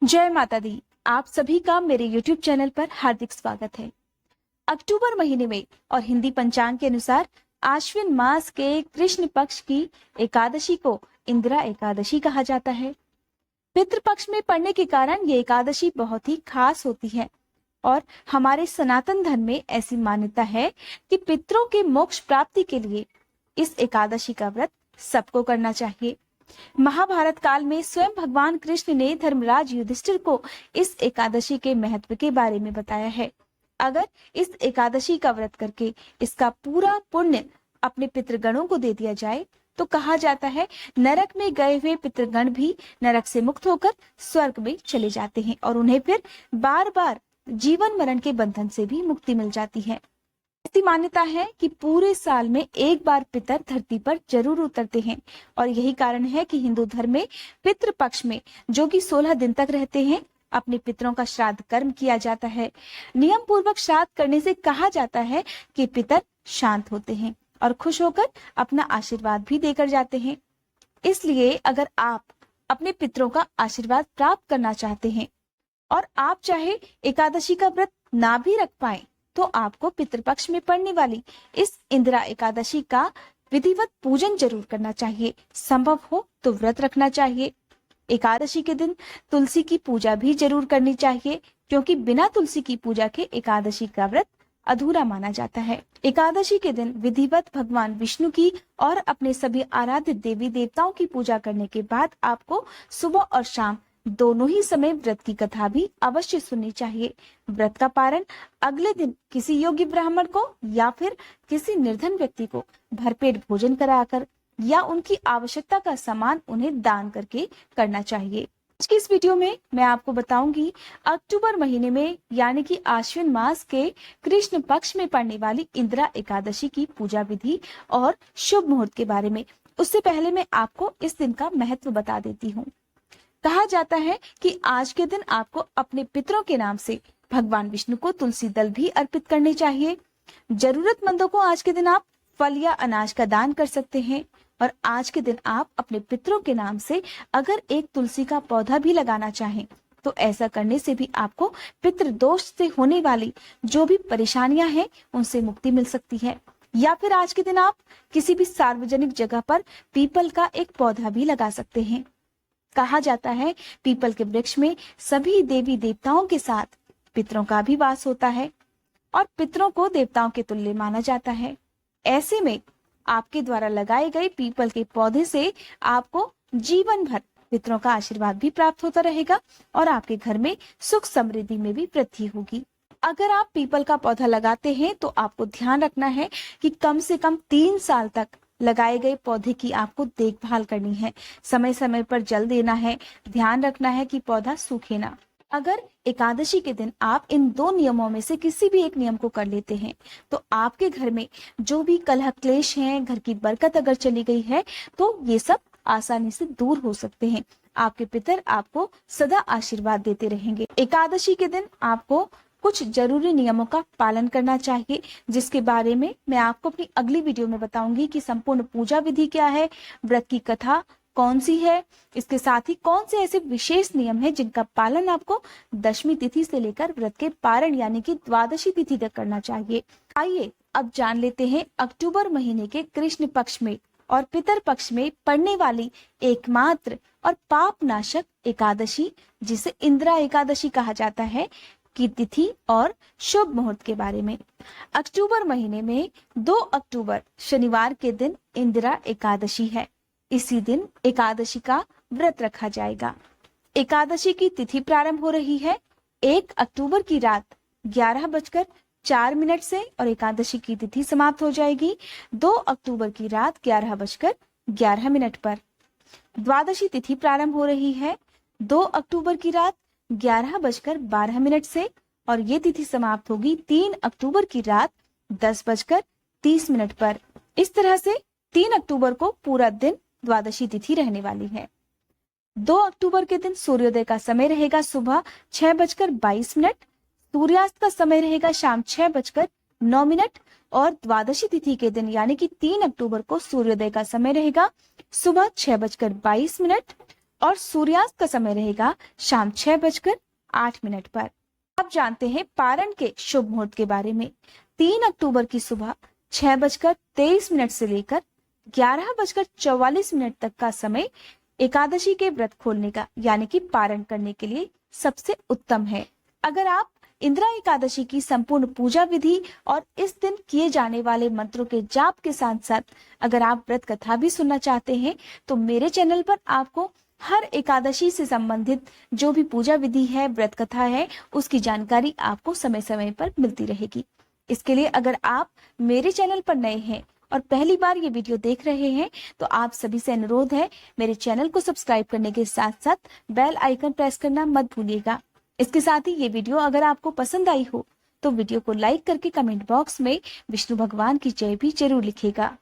जय माता दी। आप सभी का मेरे YouTube चैनल पर हार्दिक स्वागत है। अक्टूबर महीने में और हिंदी पंचांग के अनुसार आश्विन मास के कृष्ण पक्ष की एकादशी को इंदिरा एकादशी कहा जाता है। पितृपक्ष में पड़ने के कारण ये एकादशी बहुत ही खास होती है और हमारे सनातन धर्म में ऐसी मान्यता है कि पितरों के मोक्ष प्राप्ति के लिए इस एकादशी का व्रत सबको करना चाहिए। महाभारत काल में स्वयं भगवान कृष्ण ने धर्मराज युधिष्ठिर को इस एकादशी के महत्व के बारे में बताया है। अगर इस एकादशी का व्रत करके इसका पूरा पुण्य अपने पितृगणों को दे दिया जाए तो कहा जाता है नरक में गए हुए पितृगण भी नरक से मुक्त होकर स्वर्ग में चले जाते हैं और उन्हें फिर बार बार जीवन मरण के बंधन से भी मुक्ति मिल जाती है। ऐसी मान्यता है कि पूरे साल में एक बार पितर धरती पर जरूर उतरते हैं और यही कारण है कि हिंदू धर्म में पितृ पक्ष में जो कि 16 दिन तक रहते हैं अपने पितरों का श्राद्ध कर्म किया जाता है। नियम पूर्वक श्राद्ध करने से कहा जाता है कि पितर शांत होते हैं और खुश होकर अपना आशीर्वाद भी देकर जाते हैं। इसलिए अगर आप अपने पितरों का आशीर्वाद प्राप्त करना चाहते हैं और आप चाहे एकादशी का व्रत ना भी रख पाए तो आपको पितृपक्ष में पड़ने वाली इस इंदिरा एकादशी का विधिवत पूजन जरूर करना चाहिए। संभव हो तो व्रत रखना चाहिए। एकादशी के दिन तुलसी की पूजा भी जरूर करनी चाहिए क्योंकि बिना तुलसी की पूजा के एकादशी का व्रत अधूरा माना जाता है। एकादशी के दिन विधिवत भगवान विष्णु की और अपने सभी आराध्य देवी देवताओं की पूजा करने के बाद आपको सुबह और शाम दोनों ही समय व्रत की कथा भी अवश्य सुननी चाहिए। व्रत का पारण अगले दिन किसी योग्य ब्राह्मण को या फिर किसी निर्धन व्यक्ति को भरपेट भोजन कराकर या उनकी आवश्यकता का सामान उन्हें दान करके करना चाहिए। आज की इस वीडियो में मैं आपको बताऊंगी अक्टूबर महीने में यानी कि आश्विन मास के कृष्ण पक्ष में पड़ने वाली इंदिरा एकादशी की पूजा विधि और शुभ मुहूर्त के बारे में। उससे पहले मैं आपको इस दिन का महत्व बता देती हूँ। कहा जाता है कि आज के दिन आपको अपने पितरों के नाम से भगवान विष्णु को तुलसी दल भी अर्पित करने चाहिए। जरूरतमंदों को आज के दिन आप फल या अनाज का दान कर सकते हैं और आज के दिन आप अपने पितरों के नाम से अगर एक तुलसी का पौधा भी लगाना चाहें तो ऐसा करने से भी आपको पितृदोष से होने वाली जो भी परेशानियां हैं उनसे मुक्ति मिल सकती है। या फिर आज के दिन आप किसी भी सार्वजनिक जगह पर पीपल का एक पौधा भी लगा सकते हैं। कहा जाता है पीपल के वृक्ष में सभी देवी देवताओं के साथ पितरों का भी वास होता है और पितरों को देवताओं के तुल्य माना जाता है। ऐसे में आपके द्वारा लगाए गए पीपल के पौधे से आपको जीवन भर पितरों का आशीर्वाद भी प्राप्त होता रहेगा और आपके घर में सुख समृद्धि में भी वृद्धि होगी। अगर आप पीपल का पौधा लगाते हैं तो आपको ध्यान रखना है कि कम से कम 3 साल तक लगाए गए पौधे की आपको देखभाल करनी है। समय समय पर जल देना है। ध्यान रखना है कि पौधा सूखे ना। अगर एकादशी के दिन आप इन 2 नियमों में से किसी भी एक नियम को कर लेते हैं तो आपके घर में जो भी कलह क्लेश हैं, घर की बरकत अगर चली गई है तो ये सब आसानी से दूर हो सकते हैं। आपके पितर आपको सदा आशीर्वाद देते रहेंगे। एकादशी के दिन आपको कुछ जरूरी नियमों का पालन करना चाहिए जिसके बारे में मैं आपको अपनी अगली वीडियो में बताऊंगी कि संपूर्ण पूजा विधि क्या है, व्रत की कथा कौन सी है, इसके साथ ही कौन से ऐसे विशेष नियम है जिनका पालन आपको दशमी तिथि से लेकर व्रत के पारण यानी कि द्वादशी तिथि तक करना चाहिए। आइए अब जान लेते हैं अक्टूबर महीने के कृष्ण पक्ष में और पितर पक्ष में पड़ने वाली एकमात्र और पाप नाशक एकादशी जिसे इंदिरा एकादशी कहा जाता है की तिथि और शुभ मुहूर्त के बारे में। अक्टूबर महीने में 2 अक्टूबर शनिवार के दिन इंदिरा एकादशी है। इसी दिन एकादशी का व्रत रखा जाएगा। एकादशी की तिथि प्रारंभ हो रही है 1 अक्टूबर की रात 11:04 से और एकादशी की तिथि समाप्त हो जाएगी 2 अक्टूबर की रात 11:11 पर। द्वादशी तिथि प्रारंभ हो रही है 2 अक्टूबर की रात 11:12 से और ये तिथि समाप्त होगी 3 अक्टूबर की रात 10:30 पर। इस तरह से 3 अक्टूबर को पूरा दिन द्वादशी तिथि रहने वाली है। 2 अक्टूबर के दिन सूर्योदय का समय रहेगा सुबह 6:22, सूर्यास्त का समय रहेगा शाम 6:09 और द्वादशी तिथि के दिन यानी कि 3 अक्टूबर को सूर्योदय का समय रहेगा सुबह 6:22 और सूर्यास्त का समय रहेगा शाम 6:08 पर। अब जानते हैं पारण के शुभ मुहूर्त के बारे में। 3 अक्टूबर की सुबह 6:23 से लेकर 11:44 तक का समय एकादशी के व्रत खोलने का यानी कि पारण करने के लिए सबसे उत्तम है। अगर आप इंदिरा एकादशी की संपूर्ण पूजा विधि और इस दिन किए जाने वाले मंत्रों के जाप के साथ साथ अगर आप व्रत कथा भी सुनना चाहते हैं तो मेरे चैनल पर आपको हर एकादशी से संबंधित जो भी पूजा विधि है, व्रत कथा है, उसकी जानकारी आपको समय समय पर मिलती रहेगी। इसके लिए अगर आप मेरे चैनल पर नए हैं और पहली बार ये वीडियो देख रहे हैं तो आप सभी से अनुरोध है, मेरे चैनल को सब्सक्राइब करने के साथ साथ बेल आइकन प्रेस करना मत भूलिएगा। इसके साथ ही ये वीडियो अगर आपको पसंद आई हो तो वीडियो को लाइक करके कमेंट बॉक्स में विष्णु भगवान की जय भी जरूर लिखिएगा।